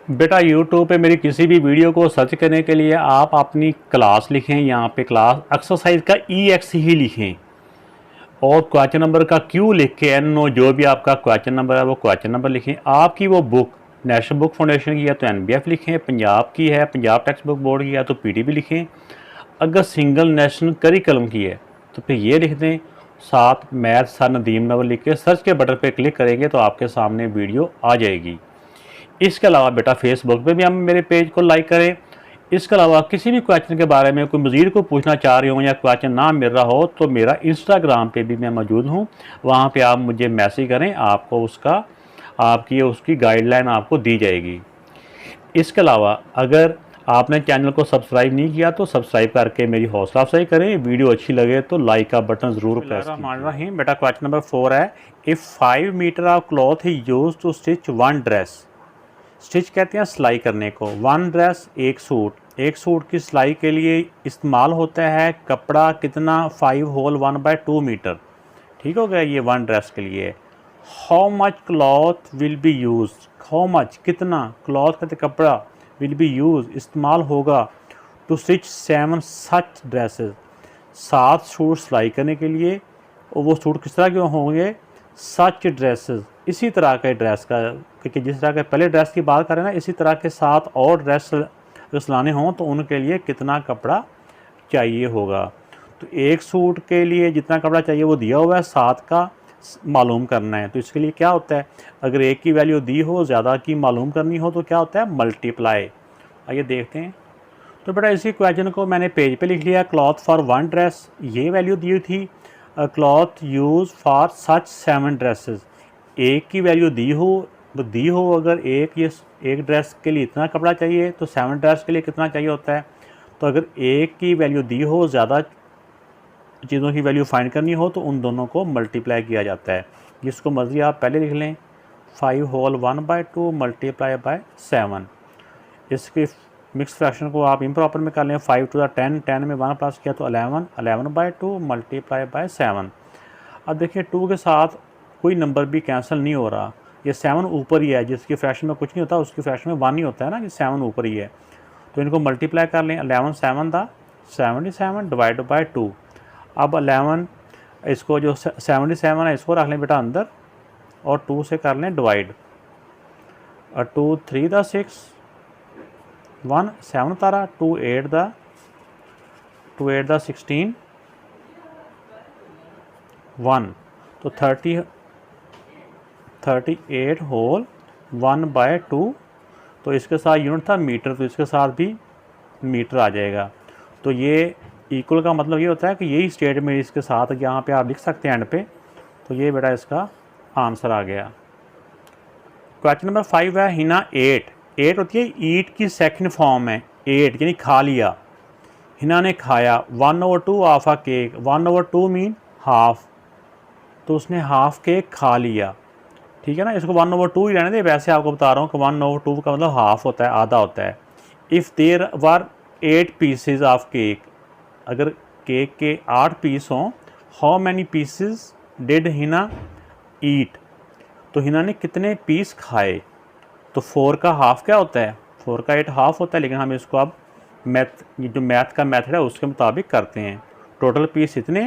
बेटा यूट्यूब पे मेरी किसी भी वीडियो को सर्च करने के लिए आप अपनी क्लास लिखें, यहाँ पे क्लास एक्सरसाइज का EX ही लिखें और क्वेश्चन नंबर का Q लिख के NO जो भी आपका क्वेश्चन नंबर है वो क्वेश्चन नंबर लिखें। आपकी वो बुक नेशनल बुक फाउंडेशन की है तो NBF लिखें, पंजाब की है पंजाब टेक्स्ट बुक बोर्ड की है तो PTB लिखें, अगर सिंगल नेशनल करिकुलम की है तो फिर ये लिख दें, साथ मैथ सर नदीम नवर लिख के सर्च के बटन पे क्लिक करेंगे तो आपके सामने वीडियो आ जाएगी। इसके अलावा बेटा फेसबुक पे भी हम मेरे पेज को लाइक करें। इसके अलावा किसी भी क्वेश्चन के बारे में कोई मज़ीद को पूछना चाह रहे हो या क्वेश्चन ना मिल रहा हो तो मेरा इंस्टाग्राम पे भी मैं मौजूद हूँ, वहाँ पे आप मुझे मैसेज करें, आपको उसकी गाइडलाइन आपको दी जाएगी। इसके अलावा अगर आपने चैनल को सब्सक्राइब नहीं किया तो सब्सक्राइब करके मेरी हौसला अफजाई करें, वीडियो अच्छी लगे तो लाइक का बटन ज़रूर प्रेस कीजिए। बेटा क्वेश्चन नंबर 4 है, if 5 metre of cloth he use to stitch one dress. Stitch कहते हैं सिलाई करने को। वन ड्रेस एक सूट की सिलाई के लिए इस्तेमाल होता है कपड़ा कितना, 5 होल 1/2 मीटर। ठीक हो गया, ये वन ड्रेस के लिए। How much cloth will be use, how much कितना, क्लॉथ कहते कपड़ा, विल बी यूज इस्तेमाल होगा, to stitch 7 such dresses 7 suit सिलाई करने के लिए। और वो सूट किस तरह के होंगे, सच ड्रेसेस इसी तरह के ड्रेस का, क्योंकि जिस तरह के पहले ड्रेस की बात करें ना, इसी तरह के 7 और ड्रेस अगर सिलाने हों तो उनके लिए कितना कपड़ा चाहिए होगा। तो एक सूट के लिए जितना कपड़ा चाहिए वो दिया हुआ है, 7 का मालूम करना है। तो इसके लिए क्या होता है, अगर एक की वैल्यू दी हो, ज़्यादा की मालूम करनी हो तो क्या होता है, मल्टीप्लाई। आइए देखते हैं। तो बेटा इसी क्वेश्चन को मैंने पेज पे लिख लिया, क्लॉथ फॉर वन ड्रेस ये वैल्यू दी थी, cloth use for such 7 dresses. एक की वैल्यू दी हो अगर एक ड्रेस के लिए इतना कपड़ा चाहिए तो 7 ड्रेस के लिए कितना चाहिए होता है। तो अगर एक की वैल्यू दी हो, ज़्यादा चीज़ों की वैल्यू फाइंड करनी हो तो उन दोनों को मल्टीप्लाई किया जाता है। जिसको मर्ज़ी आप पहले लिख लें, 5 होल 1/2 मल्टीप्लाई बाय 7। इसके मिक्स फ्रैक्शन को आप इम्प्रॉपर में कर लें, 5 टू द 10, 10 में 1 प्लस किया तो 11, 11/2 मल्टीप्लाई बाय 7। अब देखिए 2 के साथ कोई नंबर भी कैंसिल नहीं हो रहा, ये 7 ऊपर ही है, जिसकी फ्रैक्शन में कुछ नहीं होता उसकी फ्रैक्शन में 1 ही होता है ना, कि 7 ऊपर ही है। तो इनको मल्टीप्लाई कर लें, 11 7 था 77 डिवाइड बाय 2। अब 11 इसको जो 77 है इसको रख लें बेटा अंदर और 2 से कर लें डिवाइड। 2 3 द 6, 1 7 तारा, 2 8 द 16, 1 तो 38 होल 1/2। तो इसके साथ यूनिट था मीटर, तो इसके साथ भी मीटर आ जाएगा। तो ये इक्वल का मतलब ये होता है कि यही स्टेटमेंट इसके साथ यहाँ पे आप लिख सकते हैं एंड पे। तो ये बेटा इसका आंसर आ गया। क्वेश्चन नंबर 5 है, हिना 8 होती है ईट की सेकंड फॉर्म है, 8 यानी खा लिया। हिना ने खाया 1/2 of a cake, 1/2 mean half, तो उसने हाफ केक खा लिया। ठीक है ना, इसको 1/2 ही रहने दे, वैसे आपको बता रहा हूँ कि 1/2 का मतलब हाफ होता है, आधा होता है। If there were 8 pieces of cake, अगर केक के 8 पीस हों, how many pieces did Hina eat, तो हिना ने कितने पीस खाए। तो 4 का हाफ क्या होता है, 4 का 8 हाफ होता है, लेकिन हम इसको अब ये जो मैथ का मेथड है उसके मुताबिक करते हैं। टोटल पीस इतने,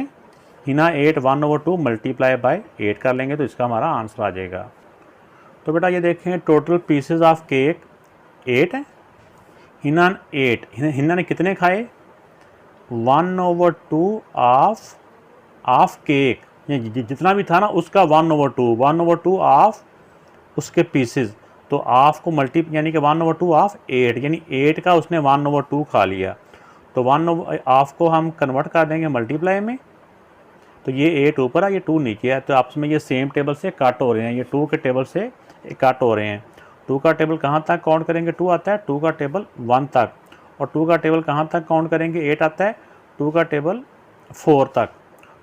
हिना 8 1/2 मल्टीप्लाई बाय 8 कर लेंगे तो इसका हमारा आंसर आ जाएगा। तो बेटा ये देखें, टोटल पीसेज ऑफ केक 8 है, हिना 8, हिना ने कितने खाए, 1/2 ऑफ केक, जितना भी था ना उसका 1/2 ऑफ उसके पीसेज। तो ऑफ को यानी कि 1/2 ऑफ 8, यानी 8 का उसने 1/2 खा लिया। तो 1 ऑफ को हम कन्वर्ट कर देंगे मल्टीप्लाई में, तो ये 8 ऊपर है, ये 2 नीचे है, तो आपस में ये सेम टेबल से कट हो रहे हैं, ये 2 के टेबल से कट हो रहे हैं। 2 का टेबल कहाँ तक काउंट करेंगे, 2 आता है, 2 का टेबल 1 तक, और 2 का टेबल कहाँ तक काउंट करेंगे, 8 आता है, 2 का टेबल 4 तक,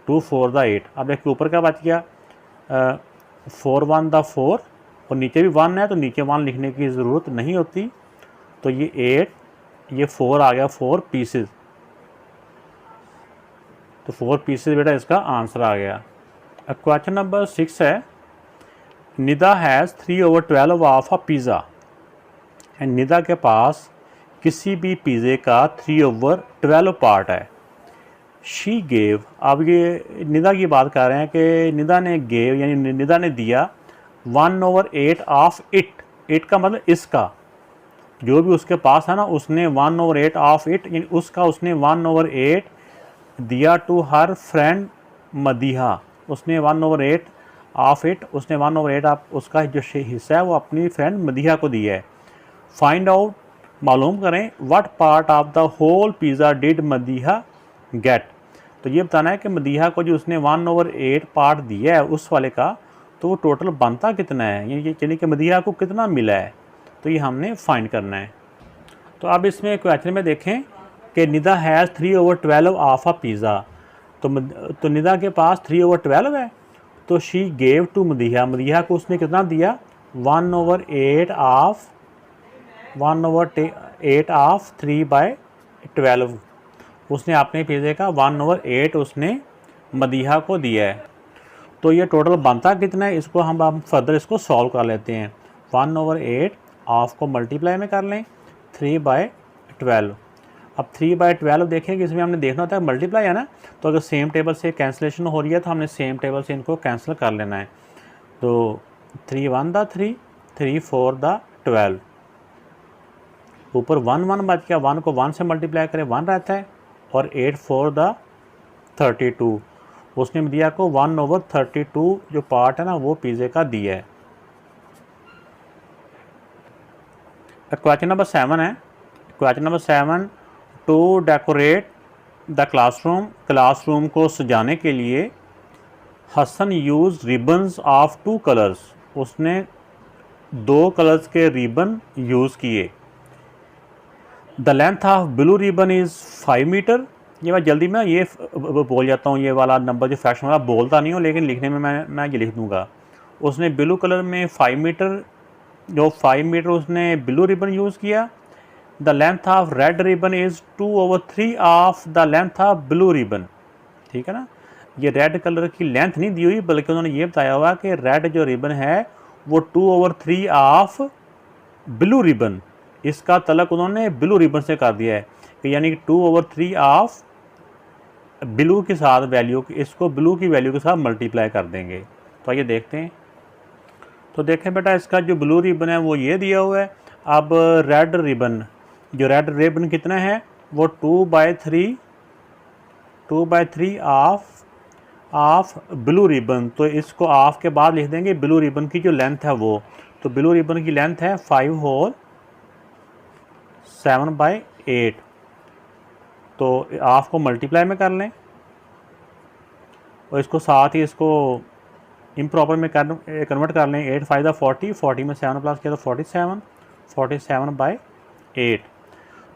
2 4 द 8। अब देखिए ऊपर क्या बच गया, 4 1 द 4, और नीचे भी 1 है तो नीचे 1 लिखने की ज़रूरत नहीं होती। तो ये 8, ये 4 आ गया, 4 पीसेज, तो 4 पीसेज बेटा इसका आंसर आ गया। अब क्वेश्चन नंबर 6 है, Nida has 3/12 of a pizza. And Nida के पास किसी भी पिज़्ज़े का 3/12 पार्ट है। शी गेव, अब ये निदा की बात कर रहे हैं कि निदा ने गेव यानी निदा ने दिया 1/8 ऑफ इट। इट का मतलब इसका, जो भी उसके पास है ना, उसने 1/8 ऑफ इट यानी उसका उसने 1/8 दिया टू हर फ्रेंड मदीहा। उसने 1/8 ऑफ इट, उसने 1/8 आप उसका जो हिस्सा है वो अपनी फ्रेंड मदीहा को दिया है। फाइंड आउट, मालूम करें, what part of the whole pizza did Madiha get. तो ये बताना है कि मदीहा को जो उसने 1/8 पार्ट दिया है उस वाले का, तो वो टोटल बनता कितना है, यानी कि मदीहा को कितना मिला है, तो ये हमने फाइंड करना है। तो अब इसमें क्वेश्चन में देखें कि Nida has 3/12 of a pizza. तो निदा के पास 3/12 है, तो she gave to Madiha, Madiha को उसने कितना दिया, 1/8 ऑफ 3/12। उसने अपने पिज़्ज़े का 1/8 उसने मदीहा को दिया है। तो ये टोटल बनता कितना है, इसको हम फर्दर इसको सॉल्व कर लेते हैं। 1/8 ऑफ को मल्टीप्लाई में कर लें 3/12। अब 3/12 देखें कि इसमें हमने देखना होता है मल्टीप्लाई है ना, तो अगर सेम टेबल से कैंसिलेशन हो रही है तो हमने सेम टेबल से इनको कैंसिल कर लेना है। तो 3 1 दा 3, 3 4 दा 12, ऊपर 1 1 बच गया, 1 को 1 से मल्टीप्लाई करें 1 रहता है, और 8 4 दा 32। उसने दिया को 1/32 जो पार्ट है ना वो पिज़्ज़े का दिया है। क्वेश्चन नंबर 7 है। Question number 7, to decorate the classroom, classroom को सजाने के लिए Hasan use ribbons of 2 colours. उसने 2 कलर्स के रिबन यूज़ किए। The length of blue ribbon is 5 metre. ये मैं जल्दी में ये बोल जाता हूँ, ये वाला नंबर जो फ्रैक्शन वाला बोलता नहीं हूँ, लेकिन लिखने में मैं ये लिख दूँगा। उसने ब्लू कलर में 5 मीटर, जो 5 मीटर उसने ब्लू रिबन यूज़ किया। The length of red ribbon is 2/3 of the length of blue ribbon. ठीक है ना, ये रेड कलर की लेंथ नहीं दी हुई, बल्कि उन्होंने ये बताया हुआ कि रेड जो रिबन है वो 2/3 ऑफ ब्लू रिबन, इसका तलक उन्होंने ब्लू रिबन से कर दिया है, कि यानी कि 2/3 ऑफ ब्लू के साथ वैल्यू, इसको ब्लू की वैल्यू के साथ मल्टीप्लाई कर देंगे। तो आइए देखते हैं। तो देखें बेटा, इसका जो ब्लू रिबन है वो ये दिया हुआ है। अब रेड रिबन, जो रेड रिबन कितना है वो 2/3 ऑफ ब्लू रिबन। तो इसको ऑफ के बाद लिख देंगे ब्लू रिबन की जो लेंथ है वो। तो ब्लू रिबन की लेंथ है 5 होल 7/8। तो ऑफ को मल्टीप्लाई में कर लें और इसको साथ ही इसको इम्प्रॉपर में कन्वर्ट कर लें। 8 5 40, 40 में 7 प्लस किया तो 47, 47/8।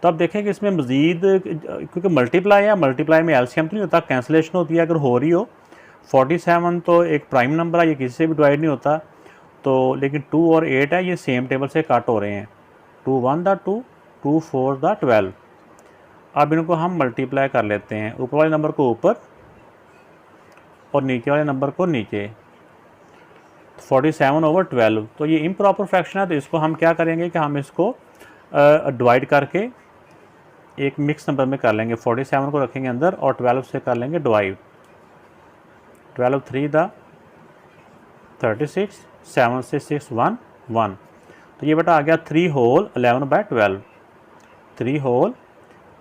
तो अब देखें कि इसमें मज़ीद, क्योंकि मल्टीप्लाई है, मल्टीप्लाई में एलसीएम तो नहीं होता, कैंसिलेशन होती है अगर हो रही हो। 47 तो एक प्राइम नंबर है, ये किसी से भी डिवाइड नहीं होता। तो लेकिन 2 और 8 है, ये सेम टेबल से कट हो रहे हैं। 2 1 दा 2, 2 4 दा 12। अब इनको हम मल्टीप्लाई कर लेते हैं, ऊपर वाले नंबर को ऊपर और नीचे वाले नंबर को नीचे। 47/12। तो ये इम्प्रॉपर फ्रैक्शन है, तो इसको हम क्या करेंगे कि हम इसको डिवाइड करके एक मिक्स नंबर में कर लेंगे। 47 को रखेंगे अंदर और 12 से कर लेंगे डिवाइड। 12 3 दा 36, 7 से 6 1 1। तो ये बेटा आ गया 3 होल 11/12, 3 होल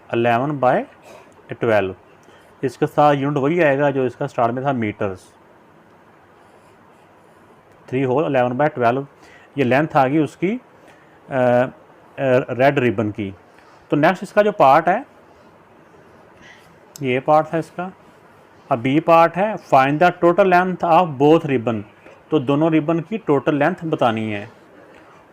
11/12। इसके साथ यूनिट वही आएगा जो इसका स्टार्ट में था, मीटर्स। 3 होल 11/12 ये लेंथ आ गई उसकी रेड रिबन की। तो नेक्स्ट इसका जो पार्ट है, ये पार्ट है इसका। अब बी पार्ट है, find the total length of both ribbon. तो दोनों रिबन की टोटल लेंथ बतानी है।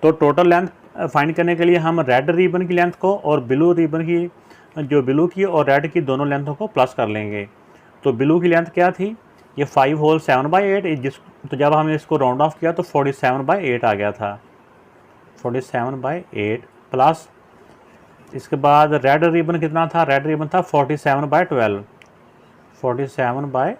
तो टोटल लेंथ फाइंड करने के लिए हम रेड रिबन की लेंथ को और ब्लू रिबन की, जो ब्लू की और रेड की दोनों लेंथों को प्लस कर लेंगे। तो ब्लू की लेंथ क्या थी, ये 5 होल 7/8। तो जब हमने इसको राउंड ऑफ किया तो 47/8 आ गया था। 47/8 प्लस इसके बाद रेड रिबन कितना था, रेड रिबन था 47/12, 47/12।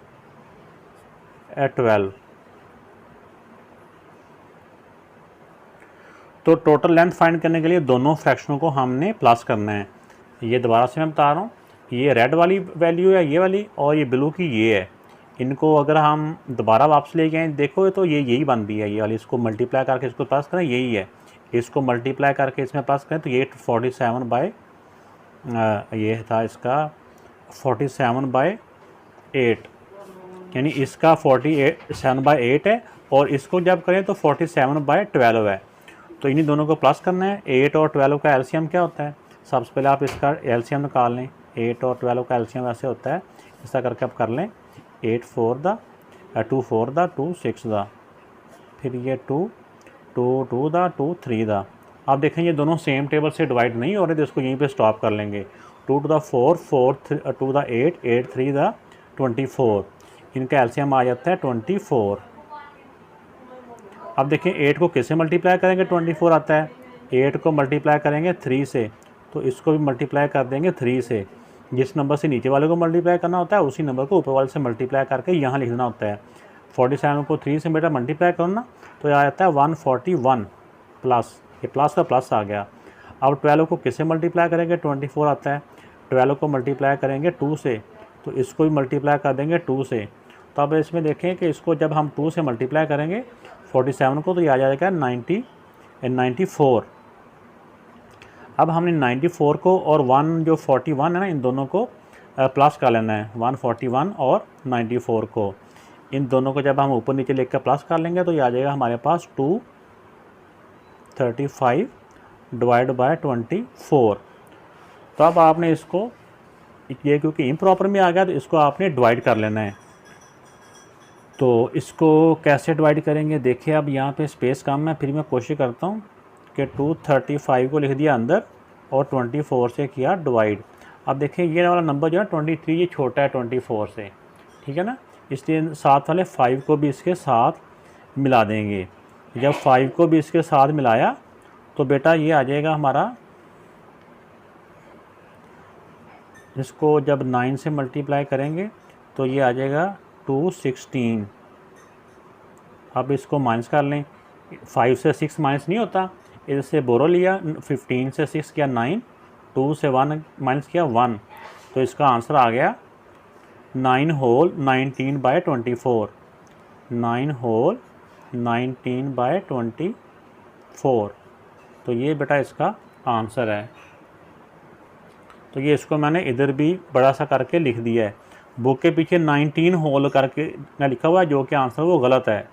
तो टोटल लेंथ फाइंड करने के लिए दोनों फ्रैक्शनों को हमने प्लस करना है। ये दोबारा से मैं बता रहा हूँ, ये रेड वाली वैल्यू है ये वाली, और ये ब्लू की ये है। इनको अगर हम दोबारा वापस ले गए देखो तो ये यही बनती है ये वाली। इसको मल्टीप्लाई करके इसको प्लस करें यही है, इसको मल्टीप्लाई करके इसमें प्लस करें तो ये 47 बाई ये था इसका 47/8, यानी इसका 47/8 है, और इसको जब करें तो 47/12 है। तो इन्हीं दोनों को प्लस करना है। 8 और 12 का एलसीएम क्या होता है? सबसे पहले आप इसका एलसीएम निकाल लें। 8 और 12 का एलसीएम ऐसे होता है, ऐसा करके आप कर लें। 8 4 दा 2 4 दा 2 6 दा, फिर ये 2 2 2 दा 2 3 दा। आप देखें ये दोनों सेम टेबल से डिवाइड नहीं हो रहे, तो इसको यहीं पे स्टॉप कर लेंगे। 2 to the 4 4 2 the 8 8 3 the 24, इनका एलसीएम आ जाता है 24। अब देखें 8 को किससे मल्टीप्लाई करेंगे 24 आता है। 8 को मल्टीप्लाई करेंगे 3 से, तो इसको भी मल्टीप्लाई कर देंगे 3 से। जिस नंबर से नीचे वाले को मल्टीप्लाई करना होता है उसी नंबर को ऊपर वाले से मल्टीप्लाई करके यहाँ लिखना होता है। 47 को 3 से बेटा मल्टीप्लाई करो ना, तो आ जाता है 141 प्लस, ये प्लस का प्लस आ गया। अब 12 को किससे मल्टीप्लाई करेंगे 24 आता है। 12 को मल्टीप्लाई करेंगे 2 से, तो इसको भी मल्टीप्लाई कर देंगे 2 से। तो अब इसमें देखें कि इसको जब हम 2 से मल्टीप्लाई करेंगे 47 को, तो ये आ जाएगा 94। अब हमने 94 को और 1 जो 41 है ना, इन दोनों को प्लस कर लेना है। 141 और 94 को, इन दोनों को जब हम ऊपर नीचे लिख कर प्लस कर लेंगे तो ये आ जाएगा हमारे पास 235 डिवाइड बाय 24। तो अब आपने इसको, ये क्योंकि इम्प्रॉपर में आ गया तो इसको आपने डिवाइड कर लेना है। तो इसको कैसे डिवाइड करेंगे देखिए, अब यहाँ पे स्पेस कम है, फिर मैं कोशिश करता हूँ कि 235 को लिख दिया अंदर और 24 से किया डिवाइड। अब देखिए ये वाला नंबर जो है 23, ये छोटा है 24 से, ठीक है ना, इसलिए साथ वाले 5 को भी इसके साथ मिला देंगे। जब 5 को भी इसके साथ मिलाया तो बेटा ये आ जाएगा हमारा, इसको जब 9 से मल्टीप्लाई करेंगे तो ये आ जाएगा 216। अब इसको माइनस कर लें, 5 से 6 माइनस नहीं होता, इससे बोरो लिया, 15 से 6 किया 9, 2 से 1 माइनस किया 1, तो इसका आंसर आ गया 9 होल 19/24। 9 होल 19/24, तो ये बेटा इसका आंसर है। तो ये इसको मैंने इधर भी बड़ा सा करके लिख दिया है। बुक के पीछे 19 होल करके ना लिखा हुआ है, जो कि आंसर वो गलत है।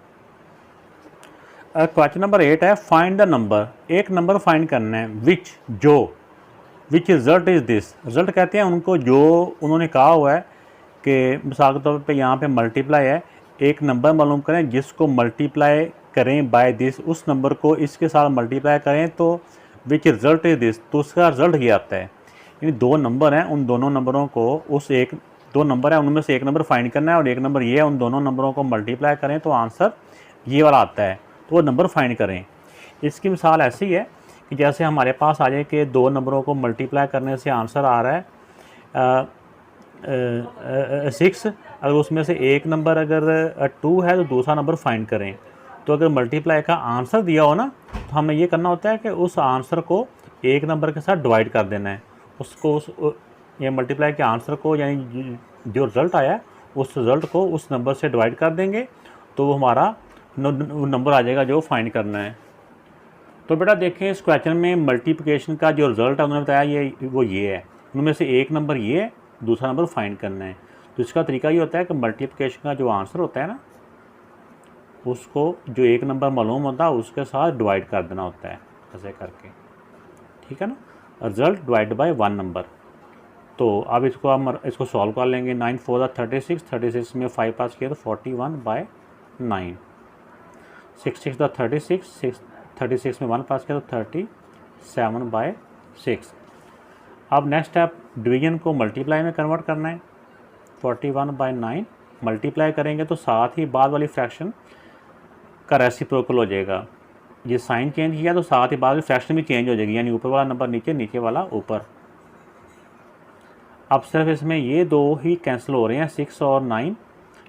क्वेश्चन नंबर 8 है, फाइंड द नंबर। एक नंबर फाइंड करना है which result is this. Result कहते हैं उनको जो उन्होंने कहा हुआ है कि मिसाल के तौर पे यहाँ पे मल्टीप्लाई है, एक नंबर मालूम करें जिसको मल्टीप्लाई करें बाय दिस, उस नंबर को इसके साथ मल्टीप्लाई करें तो विच रिजल्ट इज़ दिस, तो उसका रिजल्ट ये आता है। यानी दो नंबर हैं, उन दोनों नंबरों को दो नंबर है उनमें से एक नंबर फाइंड करना है और एक नंबर ये है, उन दोनों नंबरों को मल्टीप्लाई करें तो आंसर ये वाला आता है, तो वो नंबर फाइंड करें। इसकी मिसाल ऐसी है कि जैसे हमारे पास आ जाए कि दो नंबरों को मल्टीप्लाई करने से आंसर आ रहा है 6, अगर उसमें से एक नंबर अगर 2 है तो दूसरा नंबर फाइंड करें। तो अगर मल्टीप्लाई का आंसर दिया हो ना, तो हमें ये करना होता है कि उस आंसर को एक नंबर के साथ डिवाइड कर देना है। उसको ये मल्टीप्लाई के आंसर को, यानी जो रिज़ल्ट आया उस रिज़ल्ट को उस नंबर से डिवाइड कर देंगे, तो वो हमारा नंबर आ जाएगा जो फाइंड करना है। तो बेटा देखें इस क्वेश्चन में मल्टीप्लिकेशन का जो रिज़ल्ट है उन्होंने बताया ये है, उनमें से एक नंबर ये है, दूसरा नंबर फाइंड करना है। तो इसका तरीका ये होता है कि मल्टीप्लिकेशन का जो आंसर होता है ना, उसको जो एक नंबर मालूम होता है उसके साथ डिवाइड कर देना होता है, ऐसे करके, ठीक है ना। Result divide by 1 number. तो अब इसको हम इसको सॉल्व कर लेंगे। 9 4 36, 36 में 5 पास किया तो 41/9। 6 6 36, 36 में 1 पास किया तो 37/6। अब नेक्स्ट स्टेप डिवीजन को मल्टीप्लाई में कन्वर्ट करना है। 41/9 मल्टीप्लाई करेंगे तो साथ ही बाद वाली फ्रैक्शन का रेसिप्रोकल हो जाएगा। ये साइन चेंज किया तो साथ ही बाद वाली फ्रैक्शन भी चेंज हो जाएगी, यानी ऊपर वाला नंबर नीचे, नीचे वाला ऊपर। अब सिर्फ इसमें ये दो ही कैंसिल हो रहे हैं, 6 और 9,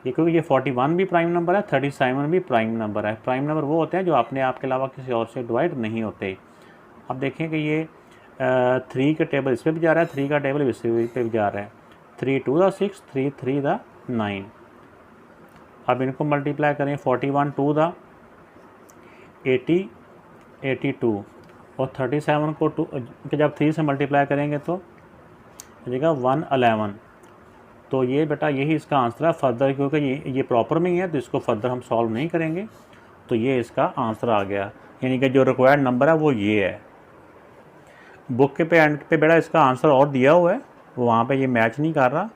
ये क्योंकि ये 41 भी प्राइम नंबर है, 37 भी प्राइम नंबर है। प्राइम नंबर वो होते हैं जो अपने आप के अलावा किसी और से डिवाइड नहीं होते। अब देखें कि ये 3 का टेबल इस पर भी जा रहा है, 3 का टेबल इस पे भी जा रहा है। 3 2 दा 6, 3 3 दा 9। अब इनको मल्टीप्लाई करें, 41 2 दा 80 82 और 37 को 2 के जब 3 से मल्टीप्लाई करेंगे तो हो जाएगा 111। तो ये बेटा यही इसका आंसर है। फर्दर क्योंकि ये प्रॉपर में ही है तो इसको फर्दर हम सॉल्व नहीं करेंगे, तो ये इसका आंसर आ गया। यानी कि जो रिक्वायर्ड नंबर है वो ये है। बुक के एंड पे बेटा इसका आंसर और दिया हुआ है, वो वहाँ पे ये मैच नहीं कर रहा,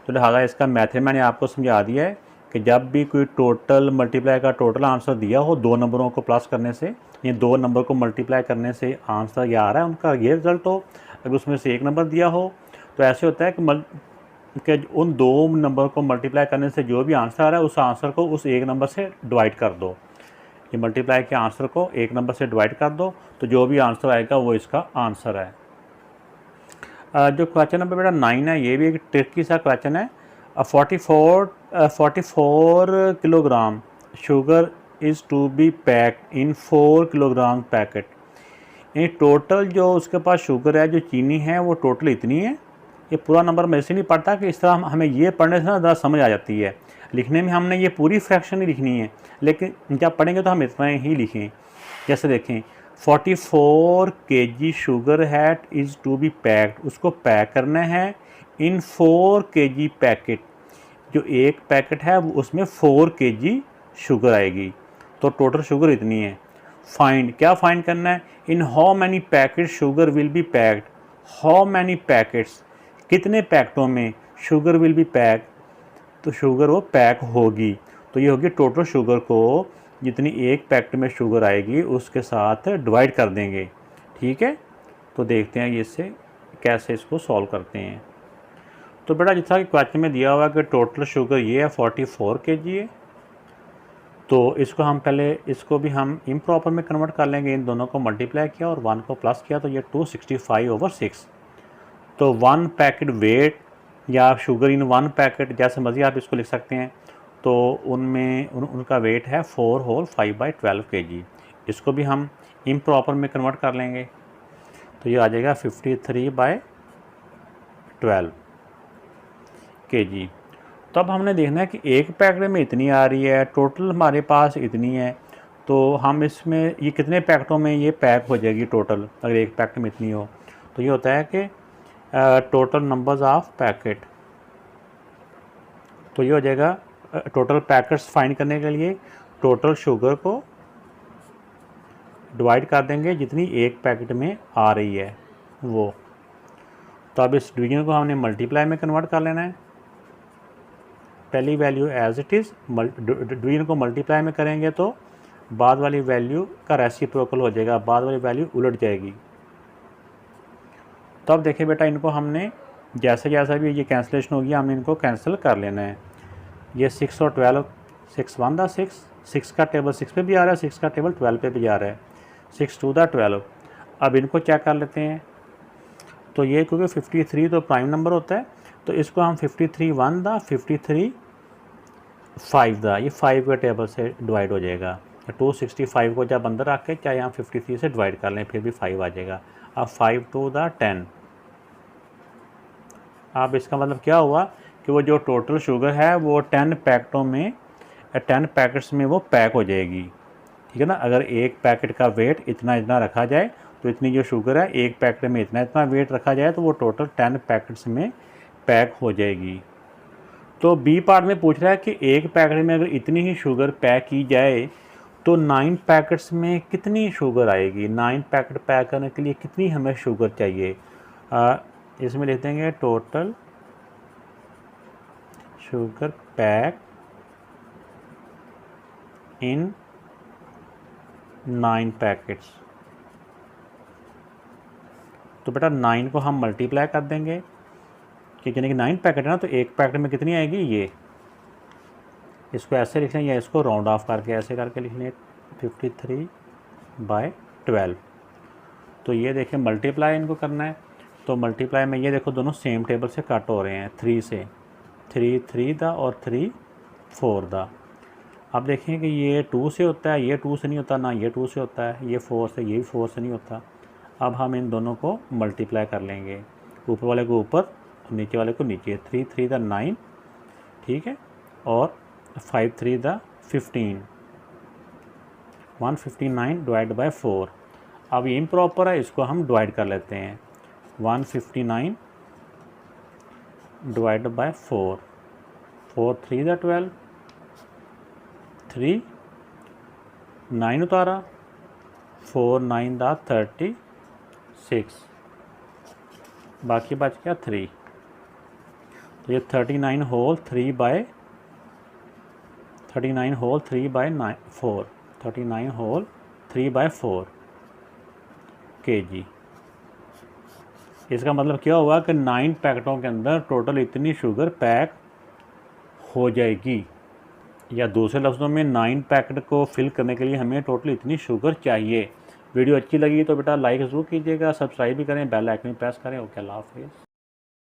तो लिहाजा इसका मैथड मैंने आपको समझा दिया है कि जब भी कोई टोटल मल्टीप्लाई का टोटल आंसर दिया हो 2 नंबरों को प्लस करने से, ये 2 नंबर को मल्टीप्लाई करने से आंसर ये आ रहा है उनका ये रिज़ल्ट हो, अगर उसमें से 1 नंबर दिया हो तो ऐसे होता है कि उन 2 नंबर को मल्टीप्लाई करने से जो भी आंसर आ रहा है उस आंसर को उस 1 नंबर से डिवाइड कर दो। ये मल्टीप्लाई के आंसर को 1 नंबर से डिवाइड कर दो तो जो भी आंसर आएगा वो इसका आंसर है। जो क्वेश्चन नंबर बेटा 9 है, ये भी एक ट्रिकी सा क्वेश्चन है। 44 kilogram sugar is to be packed in 4 kilogram packet. यानी टोटल जो उसके पास शुगर है, जो चीनी है, वो टोटल इतनी है। ये पूरा नंबर मैं इसलिए नहीं पढ़ता कि इस तरह हमें ये पढ़ने से ना ज़रा समझ आ जाती है। लिखने में हमने ये पूरी फ्रैक्शन ही लिखनी है, लेकिन जब पढ़ेंगे तो हम इतना ही लिखें। जैसे देखें 44 kg sugar that is to be packed, उसको पैक करना है इन 4 kg पैकेट। जो एक पैकेट है वो उसमें 4 kg शुगर आएगी, तो टोटल शुगर इतनी है। फाइंड, क्या फाइंड करना है? In how many packet sugar will be packed. How many packets, कितने पैकेटों में शुगर विल बी पैक, तो शुगर वो पैक होगी। तो ये होगी टोटल शुगर को जितनी एक पैकेट में शुगर आएगी उसके साथ डिवाइड कर देंगे। ठीक है, तो देखते हैं इससे कैसे इसको सॉल्व करते हैं। तो बेटा जितना कि क्वेश्चन में दिया हुआ है कि टोटल शुगर ये है 44 kg है, तो इसको हम पहले इसको भी हम इम्प्रॉपर में कन्वर्ट कर लेंगे। इन दोनों को मल्टीप्लाई किया और 1 को प्लस किया तो ये 265/6। तो 1 पैकेट वेट या शुगर इन 1 पैकेट जैसे मर्जी आप इसको लिख सकते हैं, तो उनमें उनका वेट है 4 होल 5/12 kg। इसको भी हम इम्प्रॉपर में कन्वर्ट कर लेंगे तो ये आ जाएगा 53/12 kg। तब हमने देखना है कि एक पैकेट में इतनी आ रही है, टोटल हमारे पास इतनी है, तो हम इसमें ये कितने पैकेटों में ये पैक हो जाएगी टोटल, अगर एक पैकेट में इतनी हो। तो ये होता है कि टोटल नंबर्स ऑफ पैकेट, तो ये हो जाएगा टोटल पैकेट्स फाइंड करने के लिए टोटल शुगर को डिवाइड कर देंगे जितनी एक पैकेट में आ रही है वो। तो अब इस डिवीजन को हमने मल्टीप्लाई में कन्वर्ट कर लेना है। पहली value as it is, division को मल्टीप्लाई में करेंगे तो बाद वाली वैल्यू का रेसिप्रोकल हो जाएगा, बाद वाली वैल्यू उलट जाएगी। तो अब देखिए बेटा इनको हमने जैसे जैसा भी ये कैंसिलेशन होगी हमने इनको कैंसिल कर लेना है। ये 6 और 12, 6 1 दा 6, 6 का टेबल 6 पे भी आ रहा है, 6 का टेबल 12 पे भी जा रहा है, 6 2 दा 12। अब इनको चेक कर लेते हैं। तो ये क्योंकि 53 तो प्राइम नंबर होता है, तो इसको हम 53 1 दा 53 5 दा, ये 5 के टेबल से डिवाइड हो जाएगा। 265 को जब अंदर रख के चाहे हम 53 से डिवाइड कर लें फिर भी 5 आ जाएगा। अब 5 2 दा 10। अब इसका मतलब क्या हुआ कि वो जो टोटल शुगर है वो 10 पैकेटों में 10 पैकेट्स में वो पैक हो जाएगी। ठीक है ना, अगर एक पैकेट का वेट इतना इतना रखा जाए तो इतनी जो शुगर है एक पैकेट में इतना इतना वेट रखा जाए तो वो टोटल 10 पैकेट्स में पैक हो जाएगी। तो बी पार्ट में पूछ रहा है कि एक पैकेट में अगर इतनी ही शुगर पैक की जाए तो 9 पैकेट्स में कितनी शुगर आएगी, 9 पैकेट पैक करने के लिए कितनी हमें शुगर चाहिए। इसमें लिख देंगे टोटल शुगर पैक इन 9 पैकेट्स। तो बेटा 9 को हम मल्टीप्लाई कर देंगे क्योंकि 9 पैकेट है ना, तो एक पैकेट में कितनी आएगी, ये इसको ऐसे लिख लें या इसको राउंड ऑफ करके ऐसे करके लिख लें 53/12। तो ये देखें मल्टीप्लाई इनको करना है, तो मल्टीप्लाई में ये देखो दोनों सेम टेबल से कट हो रहे हैं 3 से, 3 3 दा और 3 4 दा। अब देखें कि ये 2 से होता है, ये 2 से नहीं होता, ना ये 2 से होता है, ये 4 से, ये 4 से नहीं होता। अब हम इन दोनों को मल्टीप्लाई कर लेंगे, ऊपर वाले को ऊपर और नीचे वाले को नीचे। 3 3 दा 9, ठीक है, और 5 3 दा 15, 159 डिवाइड बाय 4। अब ये इम्प्रॉपर है, इसको हम डिवाइड कर लेते हैं। 159 डिवाइड बाय 4, 4 3 दा 12, 3 9 उतारा, 4 9 दा 36, बाकी बच गया 3। तो ये 39 whole 3 by 39 whole 3 by 4, 39 whole 3 by 4 kg। इसका मतलब क्या हुआ कि 9 पैकेटों के अंदर टोटल इतनी शुगर पैक हो जाएगी, या दूसरे लफ्ज़ों में 9 पैकेट को फिल करने के लिए हमें टोटल इतनी शुगर चाहिए। वीडियो अच्छी लगी तो बेटा लाइक ज़रूर कीजिएगा, सब्सक्राइब भी करें, बेल आइकन प्रेस करें। ओके, अल्लाह हाफ़िज़।